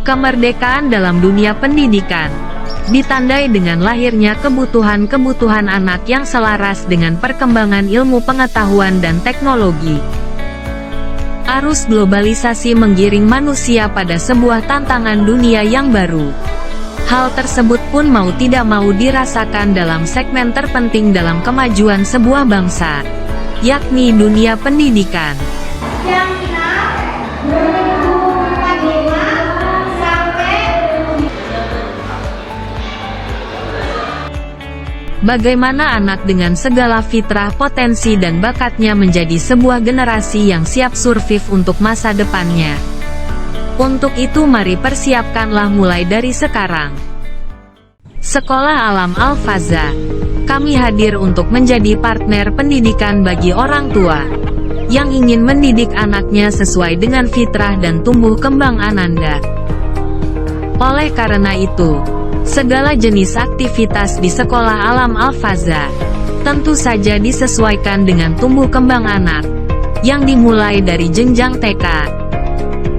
Kemerdekaan dalam dunia pendidikan ditandai dengan lahirnya kebutuhan-kebutuhan anak yang selaras dengan perkembangan ilmu pengetahuan dan teknologi. Arus globalisasi menggiring manusia pada sebuah tantangan dunia yang baru. Hal tersebut pun mau tidak mau dirasakan dalam segmen terpenting dalam kemajuan sebuah bangsa, yakni dunia pendidikan. Bagaimana anak dengan segala fitrah, potensi dan bakatnya menjadi sebuah generasi yang siap survive untuk masa depannya. Untuk itu mari persiapkanlah mulai dari sekarang. Sekolah Alam Al-Faza, kami hadir untuk menjadi partner pendidikan bagi orang tua yang ingin mendidik anaknya sesuai dengan fitrah dan tumbuh kembang Ananda. Oleh karena itu, segala jenis aktivitas di Sekolah Alam Al-Faza tentu saja disesuaikan dengan tumbuh kembang anak, yang dimulai dari jenjang TK,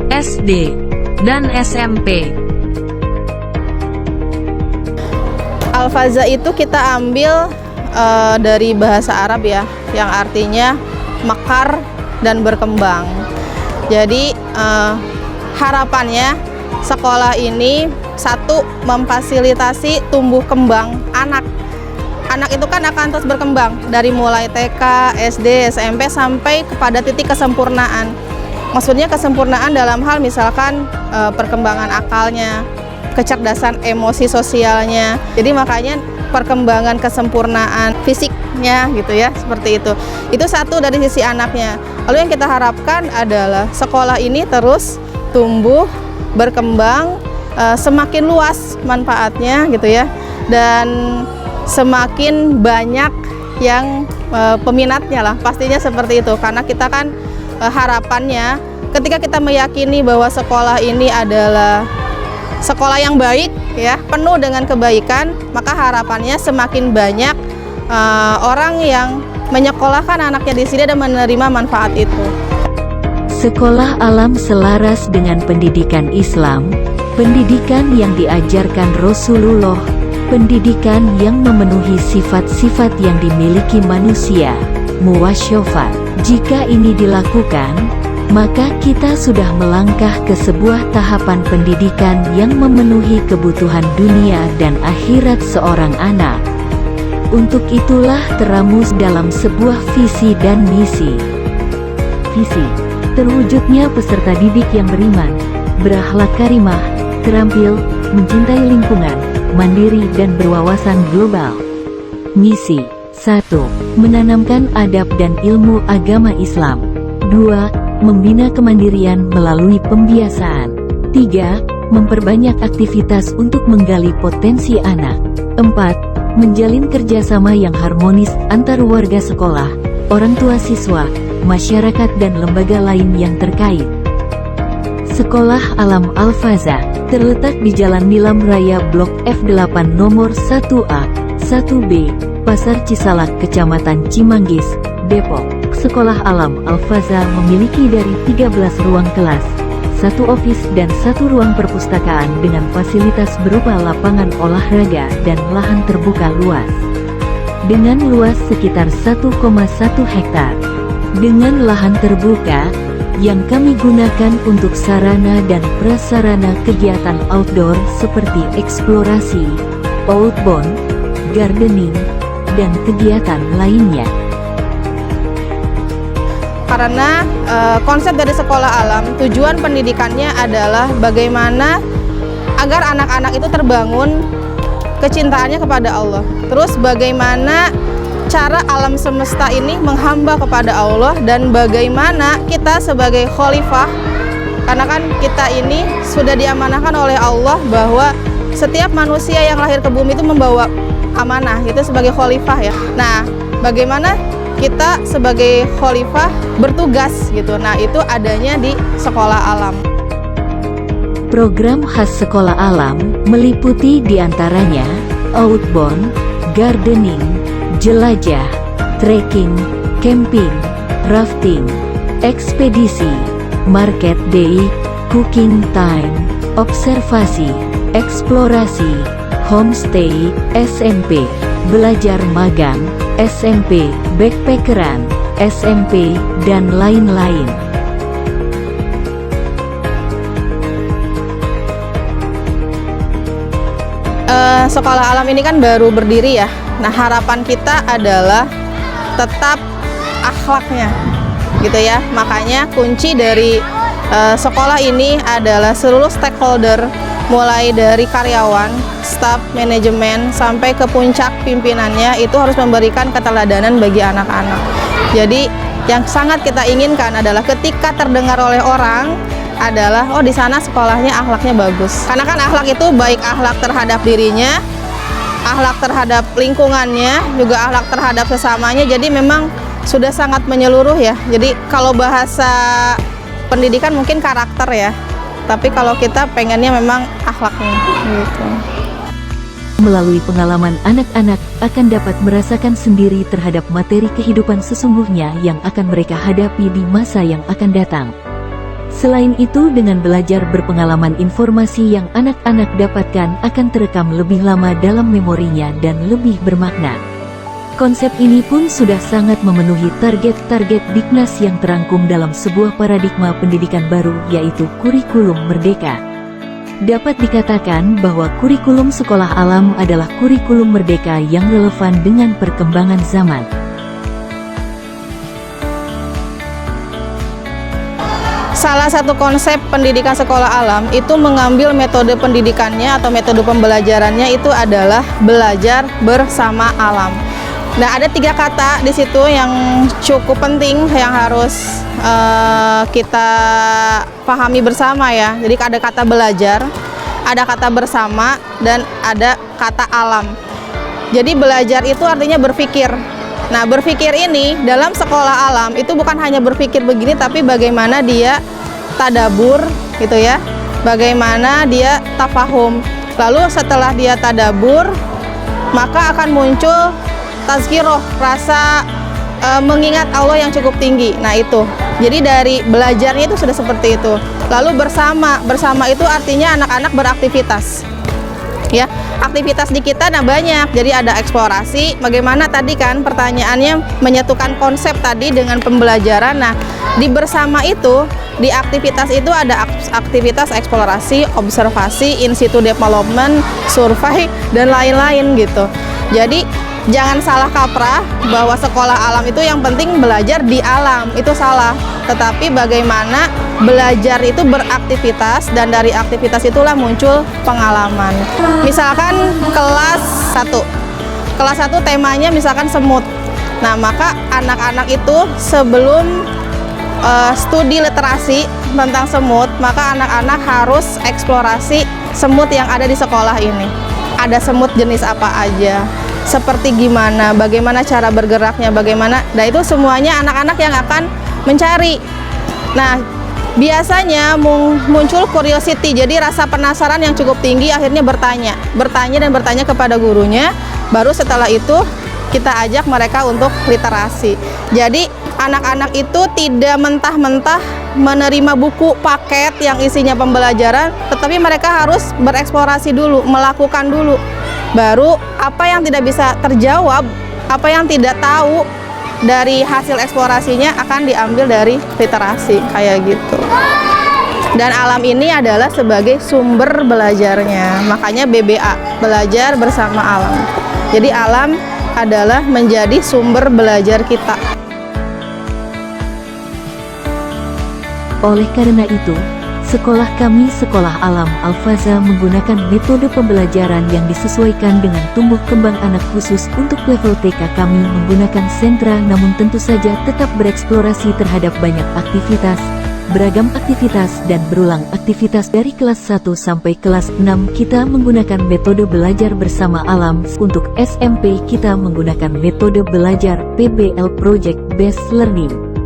SD, dan SMP. Al-Faza itu kita ambil dari bahasa Arab ya, yang artinya mekar dan berkembang. Jadi harapannya sekolah ini satu, memfasilitasi tumbuh kembang anak. Anak itu kan akan terus berkembang dari mulai TK, SD, SMP sampai kepada titik kesempurnaan. Maksudnya kesempurnaan dalam hal misalkan perkembangan akalnya, kecerdasan emosi sosialnya. Jadi makanya perkembangan kesempurnaan fisiknya gitu ya, seperti itu. Itu satu dari sisi anaknya. Lalu yang kita harapkan adalah sekolah ini terus tumbuh, berkembang, semakin luas manfaatnya gitu ya, dan semakin banyak yang peminatnya lah, pastinya seperti itu. Karena kita kan harapannya ketika kita meyakini bahwa sekolah ini adalah sekolah yang baik ya, penuh dengan kebaikan, maka harapannya semakin banyak orang yang menyekolahkan anaknya di sini dan menerima manfaat itu. Sekolah Alam selaras dengan pendidikan Islam, pendidikan yang diajarkan Rasulullah, pendidikan yang memenuhi sifat-sifat yang dimiliki manusia, muwasyafat. Jika ini dilakukan, maka kita sudah melangkah ke sebuah tahapan pendidikan yang memenuhi kebutuhan dunia dan akhirat seorang anak. Untuk itulah teramus dalam sebuah visi dan misi. Visi, terwujudnya peserta didik yang beriman, berakhlak karimah, terampil, mencintai lingkungan, mandiri dan berwawasan global. Misi 1. Menanamkan adab dan ilmu agama Islam. 2. Membina kemandirian melalui pembiasaan. 3. Memperbanyak aktivitas untuk menggali potensi anak. 4. Menjalin kerjasama yang harmonis antar warga sekolah, orang tua siswa, masyarakat dan lembaga lain yang terkait. Sekolah Alam Al-Faza terletak di Jalan Nilam Raya Blok F8 nomor 1A, 1B, Pasar Cisalak, Kecamatan Cimanggis, Depok. Sekolah Alam Al-Faza memiliki dari 13 ruang kelas, 1 ofis dan 1 ruang perpustakaan dengan fasilitas berupa lapangan olahraga dan lahan terbuka luas. Dengan luas sekitar 1,1 hektar. Dengan lahan terbuka yang kami gunakan untuk sarana dan prasarana kegiatan outdoor seperti eksplorasi, outbound, gardening, dan kegiatan lainnya. Karena konsep dari sekolah alam, tujuan pendidikannya adalah bagaimana agar anak-anak itu terbangun kecintaannya kepada Allah. Terus bagaimana cara alam semesta ini menghamba kepada Allah, dan bagaimana kita sebagai khalifah, karena kan kita ini sudah diamanahkan oleh Allah bahwa setiap manusia yang lahir ke bumi itu membawa amanah, itu sebagai khalifah ya. Nah, bagaimana kita sebagai khalifah bertugas gitu. Nah, itu adanya di sekolah alam. Program khas sekolah alam meliputi diantaranya outbound, gardening, jelajah, trekking, camping, rafting, ekspedisi, market day, cooking time, observasi, eksplorasi, homestay, SMP, belajar magang, SMP, backpackeran, SMP, dan lain-lain. Sekolah alam ini kan baru berdiri ya. Nah, harapan kita adalah tetap akhlaknya, gitu ya. Makanya kunci dari sekolah ini adalah seluruh stakeholder, mulai dari karyawan, staf, manajemen, sampai ke puncak pimpinannya itu harus memberikan keteladanan bagi anak-anak. Jadi yang sangat kita inginkan adalah ketika terdengar oleh orang adalah, oh di sana sekolahnya akhlaknya bagus. Karena kan akhlak itu baik akhlak terhadap dirinya, akhlak terhadap lingkungannya, juga akhlak terhadap sesamanya. Jadi memang sudah sangat menyeluruh ya. Jadi kalau bahasa pendidikan mungkin karakter ya, tapi kalau kita pengennya memang akhlaknya gitu. Melalui pengalaman anak-anak akan dapat merasakan sendiri terhadap materi kehidupan sesungguhnya yang akan mereka hadapi di masa yang akan datang. Selain itu, dengan belajar berpengalaman, informasi yang anak-anak dapatkan akan terekam lebih lama dalam memorinya dan lebih bermakna. Konsep ini pun sudah sangat memenuhi target-target Diknas yang terangkum dalam sebuah paradigma pendidikan baru, yaitu kurikulum merdeka. Dapat dikatakan bahwa kurikulum sekolah alam adalah kurikulum merdeka yang relevan dengan perkembangan zaman. Salah satu konsep pendidikan sekolah alam itu mengambil metode pendidikannya atau metode pembelajarannya itu adalah belajar bersama alam. Nah, ada 3 kata di situ yang cukup penting yang harus kita pahami bersama ya. Jadi ada kata belajar, ada kata bersama, dan ada kata alam. Jadi belajar itu artinya berpikir. Nah, berpikir ini dalam sekolah alam itu bukan hanya berpikir begini, tapi bagaimana dia tadabur gitu ya, bagaimana dia tafahum. Lalu setelah dia tadabur, maka akan muncul tazkiroh, rasa mengingat Allah yang cukup tinggi. Nah itu, jadi dari belajarnya itu sudah seperti itu. Lalu bersama itu artinya anak-anak beraktivitas ya. Aktivitas di kita nah banyak, jadi ada eksplorasi, bagaimana tadi kan pertanyaannya menyatukan konsep tadi dengan pembelajaran. Nah, di bersama itu, di aktivitas itu ada aktivitas eksplorasi, observasi, in situ development, survei, dan lain-lain gitu. Jadi jangan salah kaprah bahwa sekolah alam itu yang penting belajar di alam, itu salah. Tetapi bagaimana belajar itu beraktivitas, dan dari aktivitas itulah muncul pengalaman. Misalkan kelas 1 temanya misalkan semut. Nah, maka anak-anak itu sebelum studi literasi tentang semut, maka anak-anak harus eksplorasi semut yang ada di sekolah ini. Ada semut jenis apa aja, seperti gimana, bagaimana cara bergeraknya, bagaimana. Nah, itu semuanya anak-anak yang akan mencari. Nah, biasanya muncul curiosity, jadi rasa penasaran yang cukup tinggi, akhirnya bertanya kepada gurunya. Baru setelah itu kita ajak mereka untuk literasi. Jadi anak-anak itu tidak mentah-mentah menerima buku paket yang isinya pembelajaran, tetapi mereka harus bereksplorasi dulu, melakukan dulu. Baru apa yang tidak bisa terjawab, apa yang tidak tahu dari hasil eksplorasinya akan diambil dari literasi, kayak gitu. Dan alam ini adalah sebagai sumber belajarnya, makanya BBA, belajar bersama alam. Jadi alam adalah menjadi sumber belajar kita. Oleh karena itu, sekolah kami, Sekolah Alam Al-Faza, menggunakan metode pembelajaran yang disesuaikan dengan tumbuh kembang anak. Khusus untuk level TK kami menggunakan sentra, namun tentu saja tetap bereksplorasi terhadap banyak aktivitas, beragam aktivitas dan berulang aktivitas dari kelas 1 sampai kelas 6 kita menggunakan metode belajar bersama alam. Untuk SMP kita menggunakan metode belajar PBL, Project Based Learning.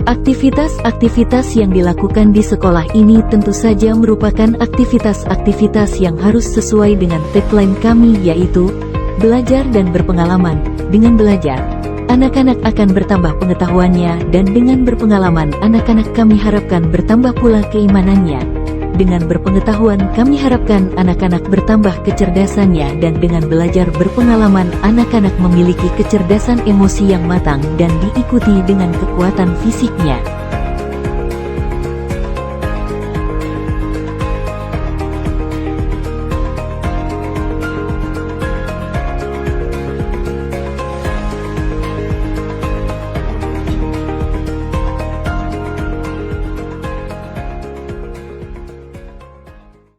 Aktivitas-aktivitas yang dilakukan di sekolah ini tentu saja merupakan aktivitas-aktivitas yang harus sesuai dengan tagline kami, yaitu belajar dan berpengalaman. Dengan belajar, anak-anak akan bertambah pengetahuannya, dan dengan berpengalaman, anak-anak kami harapkan bertambah pula keimanannya. Dengan berpengetahuan, kami harapkan anak-anak bertambah kecerdasannya, dan dengan belajar berpengalaman, anak-anak memiliki kecerdasan emosi yang matang dan diikuti dengan kekuatan fisiknya.